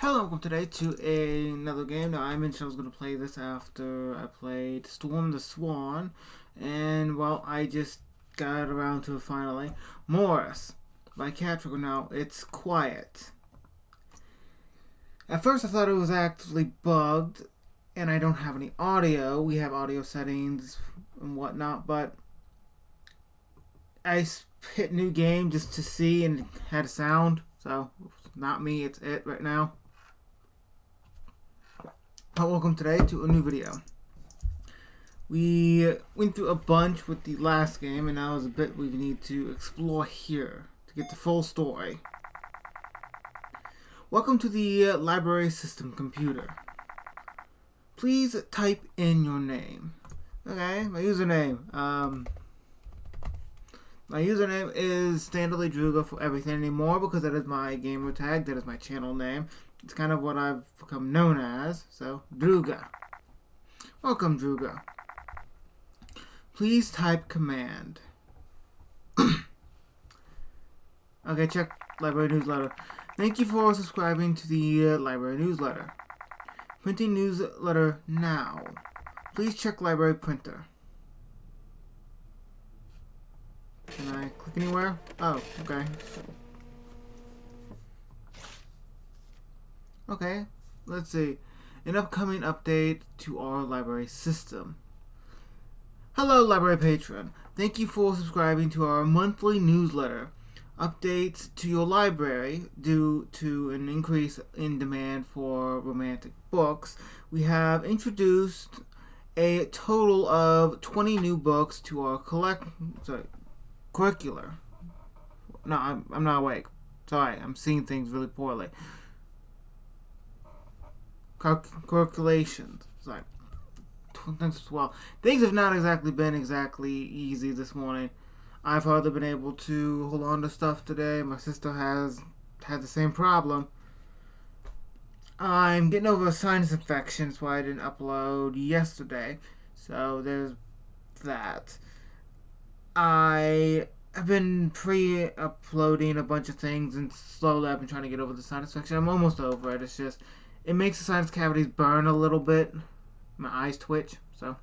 Hello, welcome today to another game. Now, I mentioned I was going to play this after I played Storm the Swan, and, well, I just got around to it finally. Morris by Catrick. Now, it's quiet. At first, I thought it was actually bugged, and I don't have any audio. We have audio settings and whatnot, but I hit new game just to see, and it had a sound, so it's not me, it's it right now. Welcome today to a new video. We went through a bunch with the last game, and now is a bit we need to explore here to get the full story. Welcome to the library system computer. Please type in your name. Okay, my username. My username is Standardly Druga for everything anymore because that is my gamer tag, that is my channel name. It's kind of what I've become known as, so Druga. Welcome, Druga. Please type command. Okay, check library newsletter. Thank you for subscribing to the library newsletter. Printing newsletter now. Please check library printer. Can I click anywhere? Oh, okay. Okay, let's see. An upcoming update to our library system. Hello, library patron. Thank you for subscribing to our monthly newsletter. Updates to your library due to an increase in demand for romantic books. We have introduced a total of 20 new books to our curricular. No, I'm not awake. Sorry, I'm seeing things really poorly. Calculations. Sorry. Thanks as well. Things have not exactly been easy this morning. I've hardly been able to hold on to stuff today. My sister has had the same problem. I'm getting over a sinus infection, that's why I didn't upload yesterday. So there's that. I have been pre-uploading a bunch of things, and slowly I've been trying to get over the sinus infection. I'm almost over it. It's just, it makes the sinus cavities burn a little bit. My eyes twitch, so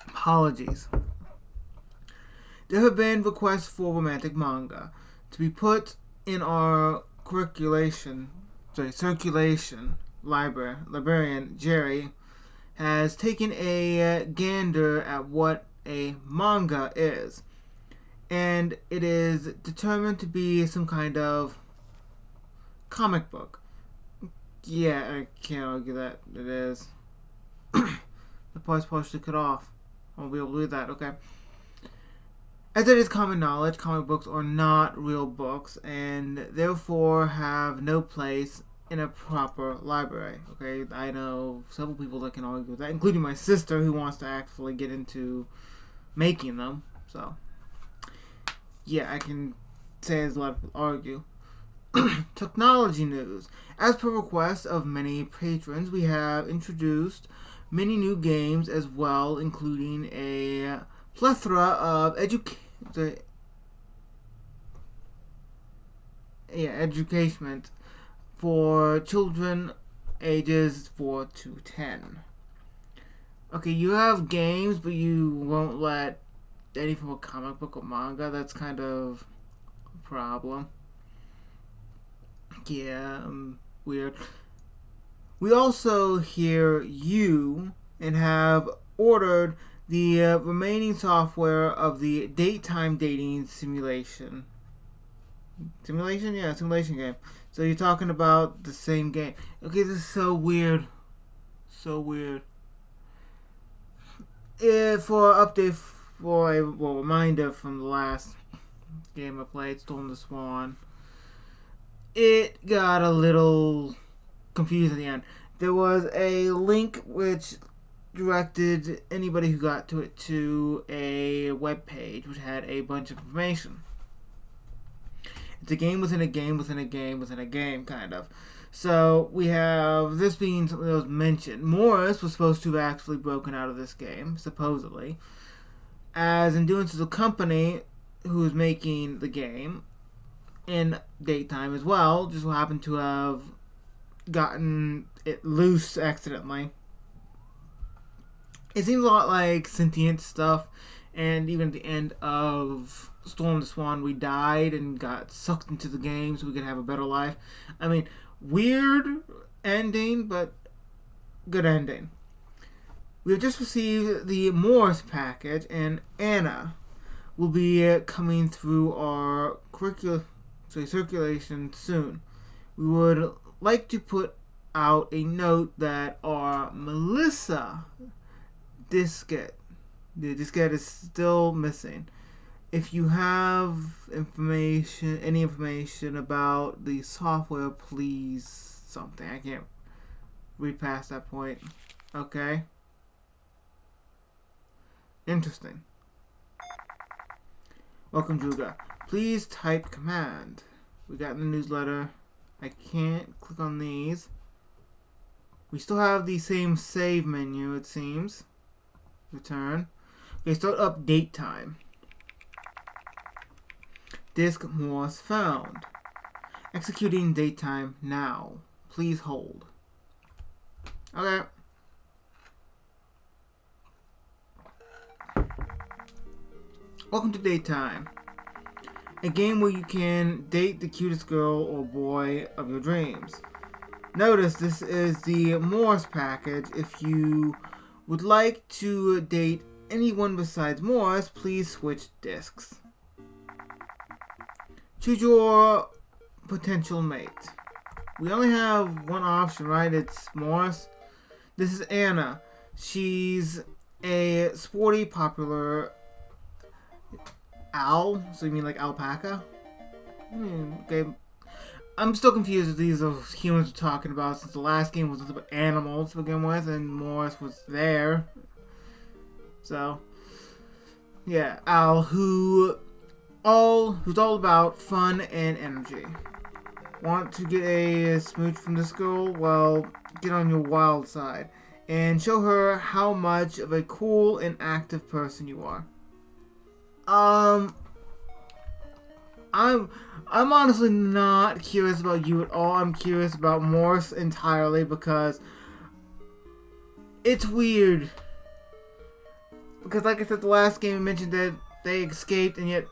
apologies. There have been requests for romantic manga to be put in our circulation. Librarian Jerry has taken a gander at what a manga is, and it is determined to be some kind of comic book. Yeah, I can't argue that it is. The part's partially cut off. I won't be able to do that, okay. As it is common knowledge, comic books are not real books and therefore have no place in a proper library. Okay, I know several people that can argue with that, including my sister who wants to actually get into making them. So, yeah, I can say there's a lot of people argue. Technology news. As per request of many patrons, we have introduced many new games as well, including a plethora of education for children ages 4 to 10. Okay, you have games, but you won't let any from a comic book or manga. That's kind of a problem. Yeah, weird. We also hear you and have ordered the remaining software of the daytime dating simulation. Simulation? Yeah, simulation game. So you're talking about the same game. Okay, this is so weird. So weird. For an update, for a reminder from the last game I played, Storm the Swan, it got a little confused at the end. There was a link which directed anybody who got to it to a web page which had a bunch of information. It's a game within a game within a game within a game, kind of. So we have this being something that was mentioned. Morris was supposed to have actually broken out of this game, supposedly, as in doing so the company who is making the game in daytime as well. Just so happened to have gotten it loose accidentally. It seems a lot like sentient stuff, and even at the end of Storm the Swan, we died and got sucked into the game so we could have a better life. I mean, weird ending, but good ending. We have just received the Morris package, and Anna will be coming through our circulation soon. We would like to put out a note that our Melissa diskette, the diskette is still missing. If you have any information about the software, please something. I can't read past that point. Okay. Interesting. Welcome, Juga. Please type command. We got in the newsletter. I can't click on these. We still have the same save menu, it seems. Return. Okay, start up date time. Disk Morse found. Executing date time now. Please hold. Okay. Welcome to Daytime, a game where you can date the cutest girl or boy of your dreams. Notice this is the Morse package. If you would like to date anyone besides Morse, please switch discs. Choose your potential mate. We only have one option, right? It's Morse. This is Anna. She's a sporty, popular owl. So you mean like alpaca? Okay. I'm still confused if these are humans we're talking about, since the last game was about animals to begin with, and Morris was there. So, yeah, owl who's all about fun and energy. Want to get a smooch from this girl? Well, get on your wild side and show her how much of a cool and active person you are. I'm honestly not curious about you at all. I'm curious about Morse entirely because it's weird. Because like I said, the last game I mentioned that they escaped, and yet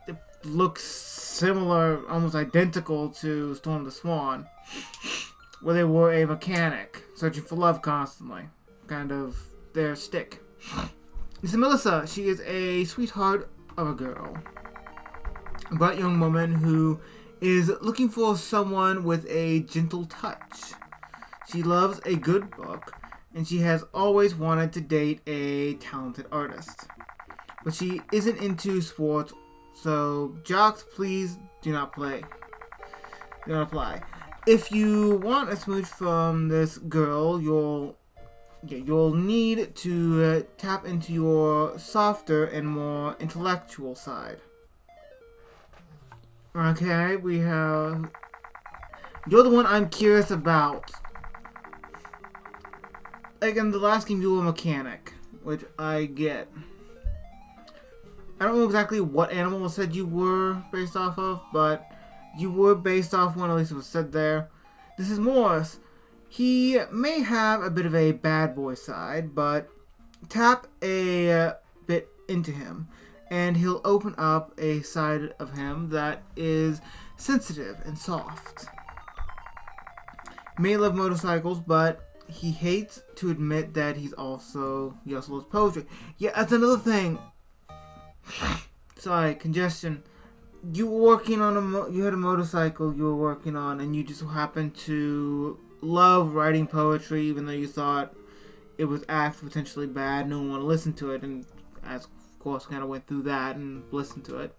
it looks similar, almost identical to Storm the Swan, where they were a mechanic searching for love constantly. Kind of their stick. This is Melissa. She is a sweetheart of a girl. A bright young woman who is looking for someone with a gentle touch. She loves a good book, and she has always wanted to date a talented artist. But she isn't into sports, so jocks, please do not play. Do not apply. If you want a smooch from this girl, you'll need to tap into your softer and more intellectual side. Okay, we have... You're the one I'm curious about. Like in the last game, you were a mechanic, which I get. I don't know exactly what animal was said you were based off of, but you were based off one, at least it was said there. This is Morris. He may have a bit of a bad boy side, but tap a bit into him, and he'll open up a side of him that is sensitive and soft. He may love motorcycles, but he hates to admit that he also loves poetry. Yeah, that's another thing. Sorry, congestion. You were working on you had a motorcycle you were working on, and you just happened to love writing poetry, even though you thought it was potentially bad. No one wanted to listen to it, and as of course kind of went through that and listened to it.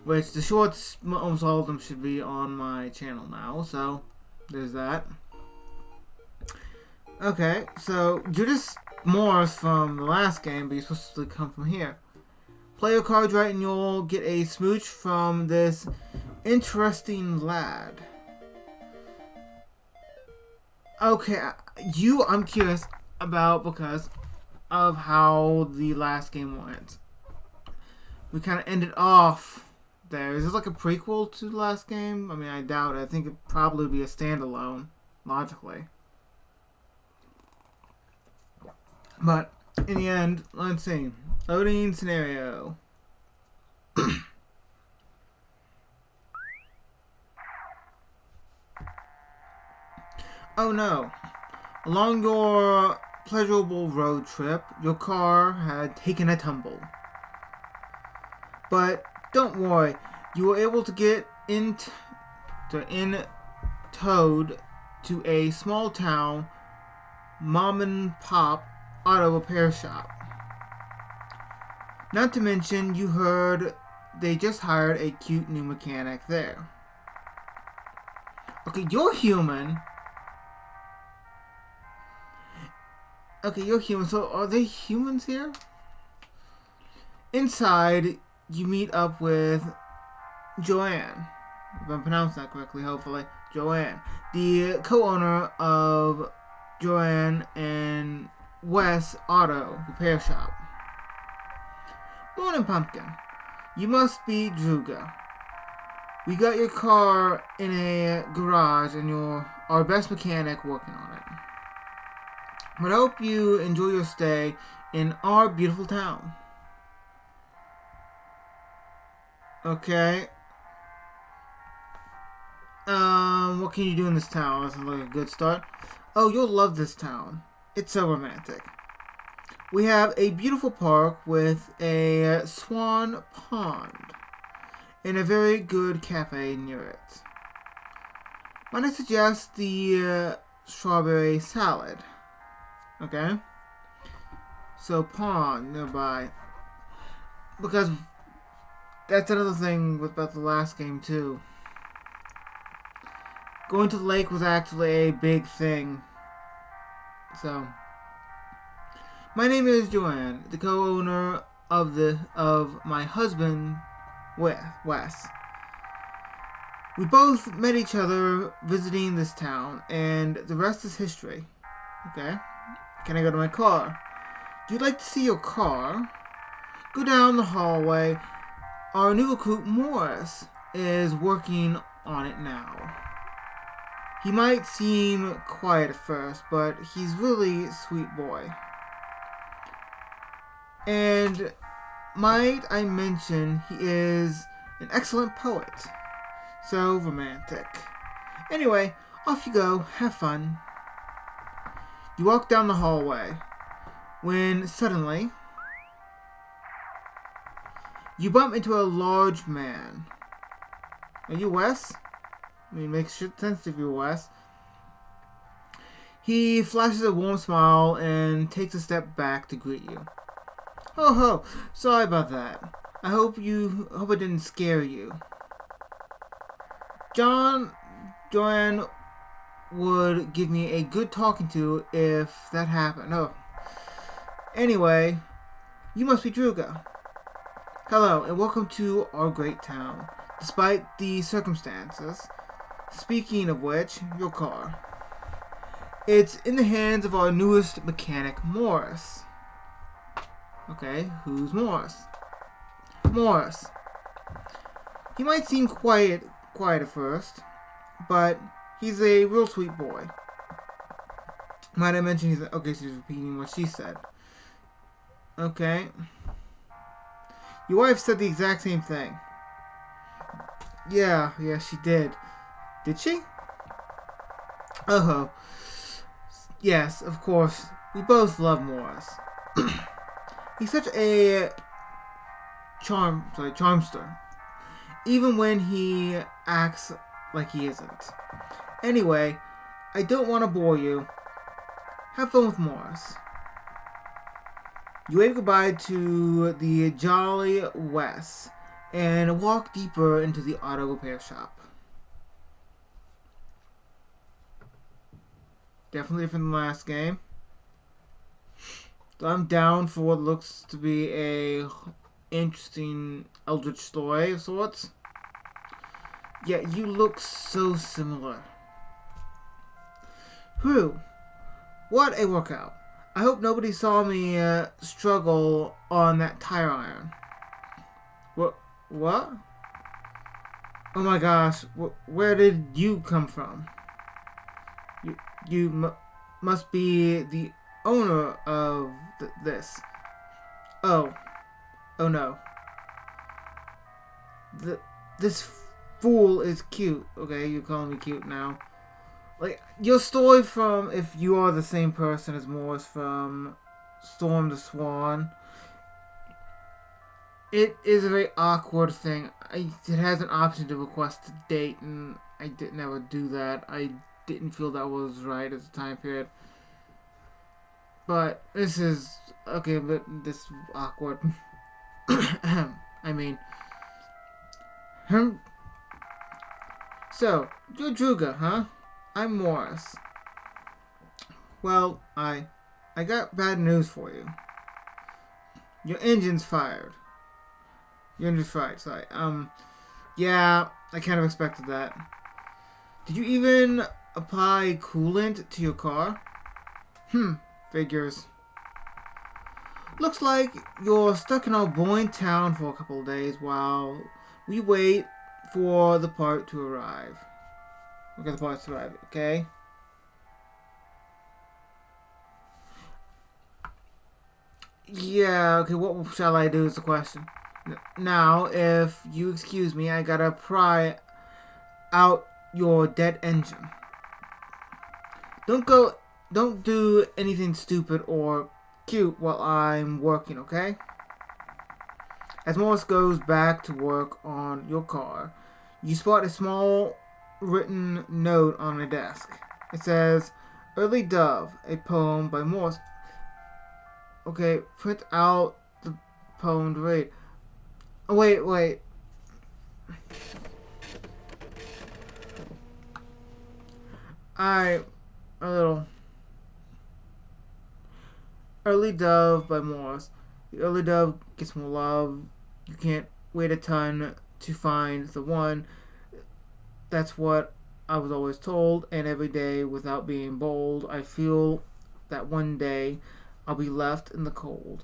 Which the shorts, almost all of them, should be on my channel now. So there's that. Okay, so you're just Morris from the last game, but you're supposed to come from here. Play your cards right and you'll get a smooch from this interesting lad. Okay, I'm curious about because of how the last game went. We kind of ended off there. Is this like a prequel to the last game? I mean, I doubt it. I think it'd probably be a standalone, logically. But in the end, let's see. Loading scenario. Oh no. Along your pleasurable road trip, your car had taken a tumble. But don't worry, you were able to get towed to a small town mom and pop auto repair shop. Not to mention, you heard they just hired a cute new mechanic there. Okay, you're human. Okay, you're human. So are they humans here? Inside, you meet up with Joanne. If I'm pronouncing that correctly, hopefully. Joanne. The co-owner of Joanne and Wes Auto Repair Shop. Morning, Pumpkin. You must be Druga. We got your car in a garage and you're our best mechanic working on it. But I hope you enjoy your stay in our beautiful town. Okay. What can you do in this town? That's like a good start. Oh, you'll love this town. It's so romantic. We have a beautiful park with a swan pond and a very good cafe near it. Might I suggest the strawberry salad? Okay. So pond nearby. Because that's another thing about the last game too. Going to the lake was actually a big thing. So, my name is Joanne, the co-owner of my husband, Wes. We both met each other visiting this town, and the rest is history. Okay? Can I go to my car? Do you like to see your car? Go down the hallway. Our new recruit, Morris, is working on it now. He might seem quiet at first, but he's really a sweet boy. And might I mention, he is an excellent poet. So romantic. Anyway, off you go. Have fun. You walk down the hallway when suddenly you bump into a large man. Are you Wes? I mean, makes sense if you're Wes. He flashes a warm smile and takes a step back to greet you. Oh ho, sorry about that. I hope it didn't scare you. Joanne would give me a good talking to if that happened. Oh. Anyway, you must be Druga. Hello, and welcome to our great town, despite the circumstances. Speaking of which, your car. It's in the hands of our newest mechanic, Morris. Okay, who's Morris? Morris. He might seem quiet at first, but he's a real sweet boy. Might I mention okay, so he's repeating what she said. Okay. Your wife said the exact same thing. Yeah, she did. Did she? Oh, yes, of course. We both love Morris. He's such a charmster. Even when he acts like he isn't. Anyway, I don't want to bore you. Have fun with Morris. You wave goodbye to the jolly Wes and walk deeper into the auto repair shop. Definitely different than the last game. So I'm down for what looks to be a interesting eldritch story of sorts. Yeah, you look so similar. Whew. What a workout. I hope nobody saw me struggle on that tire iron. What? Oh my gosh, where did you come from? You must be the owner of this. Oh, oh no. This fool is cute. Okay, you're calling me cute now. Like, your story from, if you are the same person as Morris from Storm the Swan, it is a very awkward thing. It has an option to request a date, and I didn't ever do that. I didn't feel that was right at the time period. But this is okay, but this is awkward. I mean, so you're Druga, huh? I'm Morris. Well, I got bad news for you. Your engine's fired. Your engine's fired. Sorry. Yeah, I kind of expected that. Did you even apply coolant to your car? Figures. Looks like you're stuck in our boring town for a couple of days while we wait for the part to arrive. Okay, the parts to arrive, okay? Yeah, okay, what shall I do is the question. Now, if you excuse me, I gotta pry out your dead engine. Don't do anything stupid or cute while I'm working, okay? As Morris goes back to work on your car, you spot a small written note on the desk. It says, Early Dove, a poem by Morris. Okay, print out the poem to read. Oh, wait. A little. Early Dove by Morris. The early dove gets more love. You can't wait a ton to find the one. That's what I was always told, and every day, without being bold, I feel that one day I'll be left in the cold.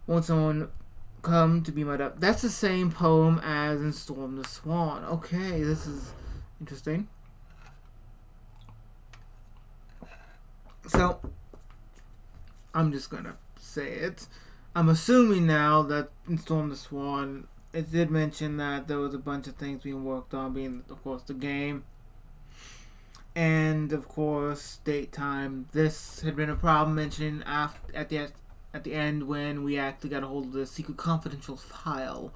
Won't someone come to be my dove? That's the same poem as in Storm the Swan. Okay, this is interesting. So, I'm just gonna say it. I'm assuming now that in Storm the Swan, it did mention that there was a bunch of things being worked on, being, of course, the game. And, of course, date time. This had been a problem mentioned at the end when we actually got a hold of the secret confidential file.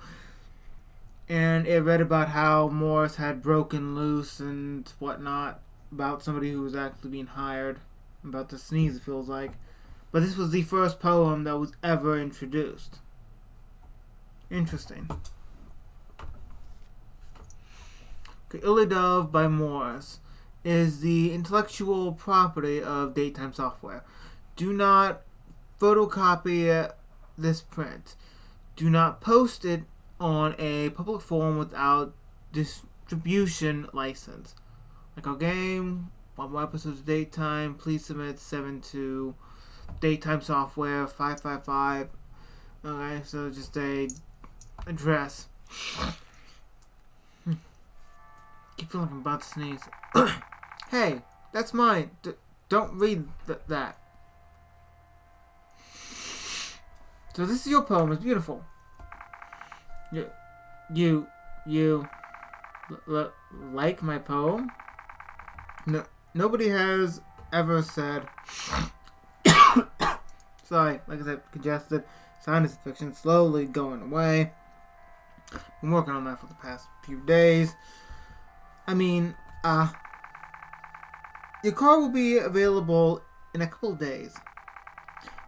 And it read about how Morris had broken loose and whatnot, about somebody who was actually being hired, about to sneeze, it feels like. But this was the first poem that was ever introduced. Interesting. Okay, Early Dove by Morris is the intellectual property of Daytime Software. Do not photocopy this print. Do not post it on a public forum without distribution license. Like our game, 1 more episodes of Daytime, please submit 7 to Daytime Software 555. Okay, so just a address. Keep feeling like I'm about to sneeze. Hey, that's mine. Don't read that. So this is your poem. It's beautiful. You like my poem? No, nobody has ever said. Sorry, like I said, congested, sinus infection, slowly going away. Been working on that for the past few days. I mean, your car will be available in a couple of days.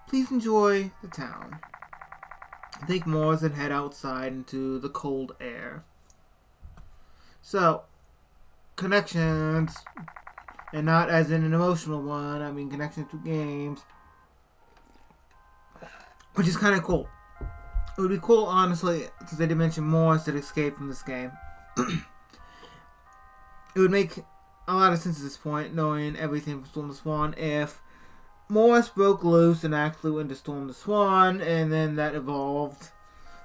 Please enjoy the town. Take Morris and head outside into the cold air. So, connections, and not as in an emotional one, I mean connections to games. Which is kind of cool. It would be cool, honestly, because they did mention Morris that escaped from this game. It would make a lot of sense at this point, knowing everything from Storm the Swan, if Morris broke loose and actually went to Storm the Swan, and then that evolved,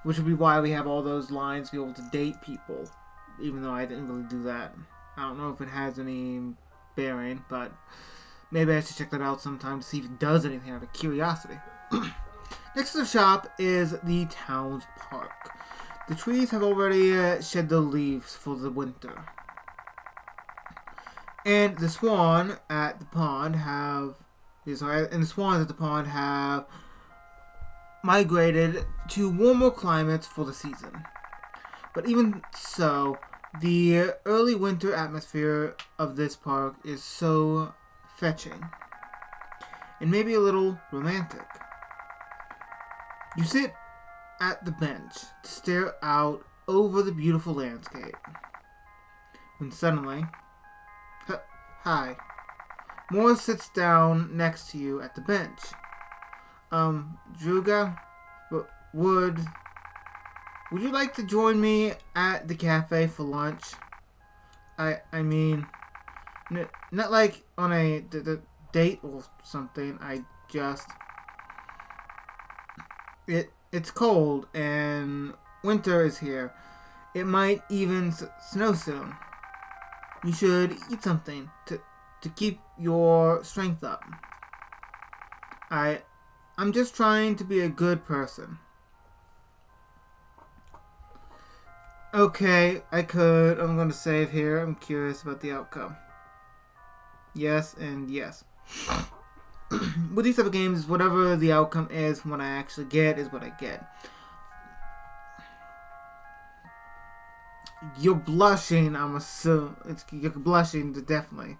which would be why we have all those lines to be able to date people. even though I didn't really do that. I don't know if it has any bearing, but maybe I should check that out sometime to see if it does anything out of curiosity. Next to the shop is the town's park. The trees have already shed their leaves for the winter. And the swan at the pond have migrated to warmer climates for the season. But even so, the early winter atmosphere of this park is so fetching and maybe a little romantic. You sit at the bench to stare out over the beautiful landscape when suddenly, hi, Morris sits down next to you at the bench. Druga, would you like to join me at the cafe for lunch? I mean, not like on a date or something. It's cold and winter is here. It might even snow soon. You should eat something to keep your strength up. I'm just trying to be a good person. Okay, I'm going to save here. I'm curious about the outcome. Yes and yes. With these type of games, whatever the outcome is from what I actually get is what I get. You're blushing, I'm assuming. You're blushing, definitely.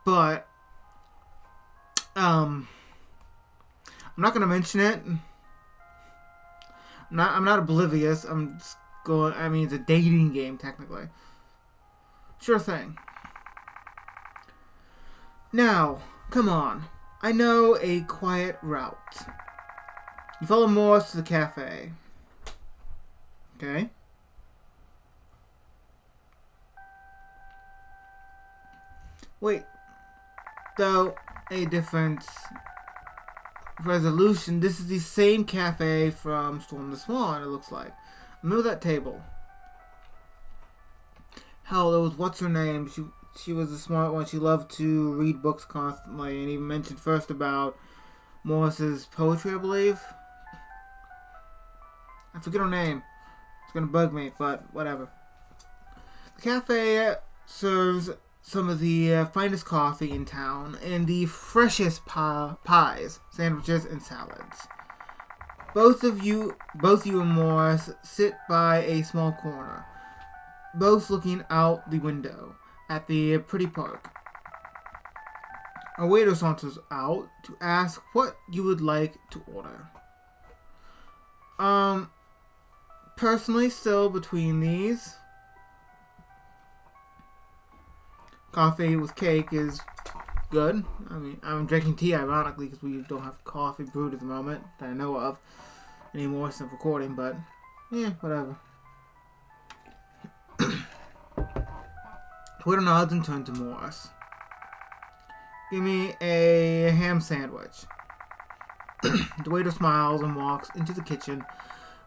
But, I'm not going to mention it. I'm not oblivious. It's a dating game, technically. Sure thing. Now, come on. I know a quiet route. You follow Morris to the cafe. Okay? Wait. Though, a different resolution. This is the same cafe from Storm the Swan, it looks like. Remember that table. Hell, there was what's her name? She was a smart one. She loved to read books constantly, and even mentioned first about Morris's poetry, I believe. I forget her name. It's gonna bug me, but whatever. The cafe serves some of the finest coffee in town and the freshest pies, sandwiches, and salads. Both you and Morris sit by a small corner, both looking out the window at the pretty park. A waiter saunters out to ask what you would like to order. Personally, still between these, coffee with cake is good. I mean, I'm drinking tea ironically because we don't have coffee brewed at the moment that I know of anymore since recording, but yeah, whatever. Twitter nods and turns to Morris. Give me a ham sandwich. The waiter smiles and walks into the kitchen,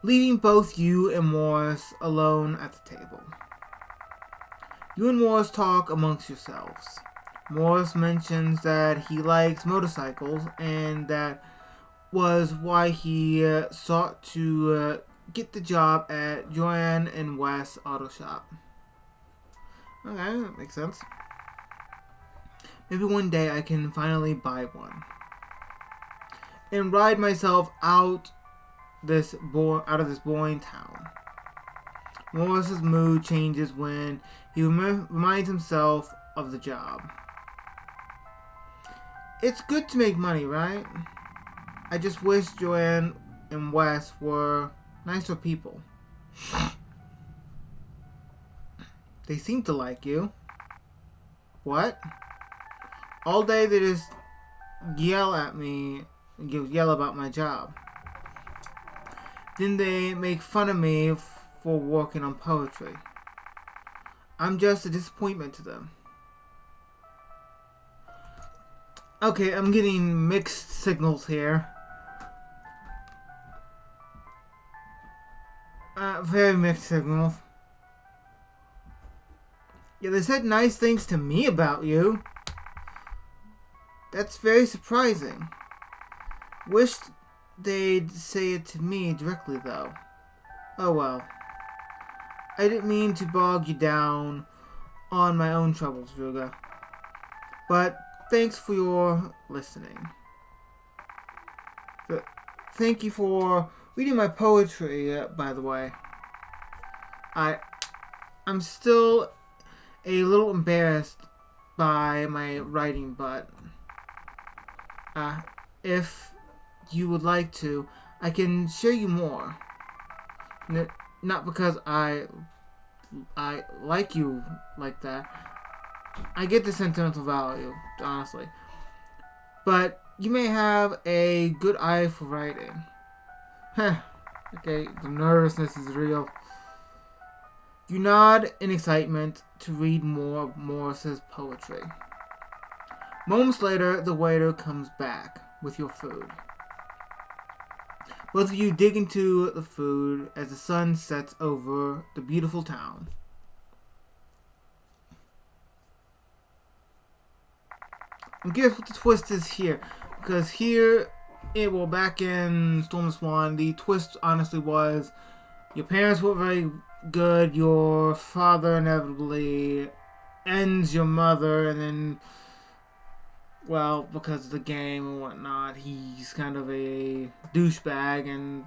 leaving both you and Morris alone at the table. You and Morris talk amongst yourselves. Morris mentions that he likes motorcycles, and that was why he sought to get the job at Joanne and Wes Auto Shop. Okay, that makes sense. Maybe one day I can finally buy one and ride myself out of this boring town. Morris's mood changes when he reminds himself of the job. It's good to make money, right? I just wish Joanne and Wes were nicer people. They seem to like you. What? All day they just yell at me and yell about my job. Then they make fun of me for working on poetry. I'm just a disappointment to them. Okay, I'm getting mixed signals here. Very mixed signals. Yeah, they said nice things to me about you. That's very surprising. Wish they'd say it to me directly, though. Oh well. I didn't mean to bog you down on my own troubles, Ruga. But thanks for your listening. Thank you for reading my poetry, by the way. I'm still a little embarrassed by my writing, but if you would like to, I can share you more. Not because I like you like that. I get the sentimental value, honestly. But you may have a good eye for writing. Heh. Okay, the nervousness is real. You nod in excitement to read more of Morris's poetry. Moments later, the waiter comes back with your food. Both of you dig into the food as the sun sets over the beautiful town. And guess what the twist is here? Because here, back in Storm the Swan, the twist honestly was your parents were very good, your father inevitably ends your mother, and then, well, because of the game and whatnot, he's kind of a douchebag, and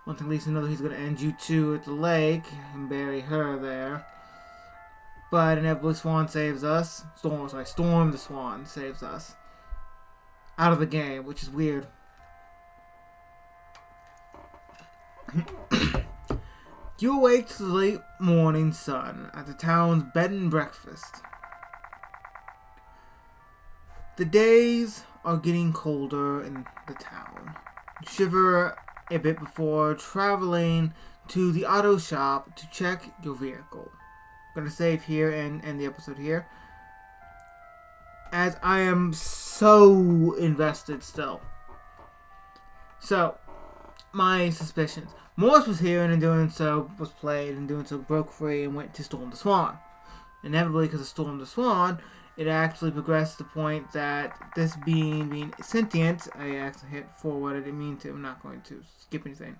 one thing leads to another, he's going to end you too at the lake and bury her there. But inevitably Swan saves us. Storm the Swan saves us out of the game, which is weird. You awake to the late morning sun at the town's bed and breakfast. The days are getting colder in the town. You shiver a bit before traveling to the auto shop to check your vehicle. I'm going to save here and end the episode here, as I am so invested still. So, my suspicions. Morris was here and in doing so was played, and doing so broke free and went to Storm the Swan. Inevitably, because of Storm the Swan, it actually progressed to the point that this being sentient, I actually hit forward, I didn't mean to, I'm not going to skip anything.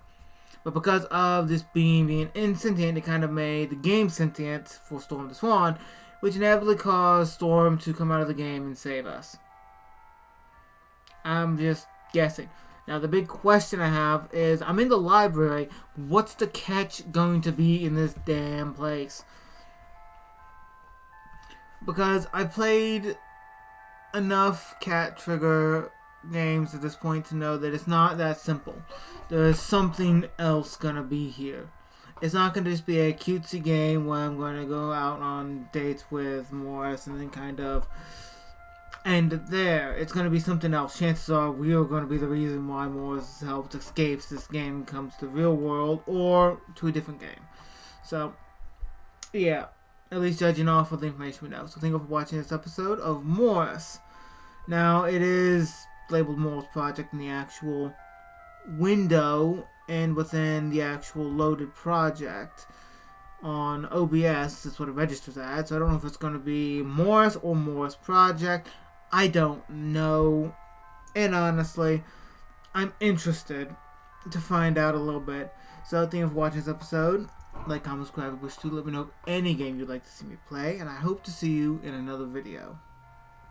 But because of this being insentient, it kind of made the game sentient for Storm the Swan, which inevitably caused Storm to come out of the game and save us. I'm just guessing. Now, the big question I have is, I'm in the library. What's the catch going to be in this damn place? Because I played enough cat trigger games at this point to know that it's not that simple. There's something else gonna be here. It's not gonna just be a cutesy game where I'm gonna go out on dates with Morris and then kind of end it there. It's gonna be something else. Chances are we are gonna be the reason why Morris helped escapes this game and comes to the real world or to a different game. So, yeah. At least judging off of the information we know. So thank you for watching this episode of Morris. Now, it is labeled Morris Project in the actual window and within the actual loaded project on OBS. That's what it registers as. So I don't know if it's going to be Morris or Morris Project. I don't know. And honestly, I'm interested to find out a little bit. So thank you for watching this episode. Like, comment, subscribe, wish to let me know of any game you'd like to see me play. And I hope to see you in another video.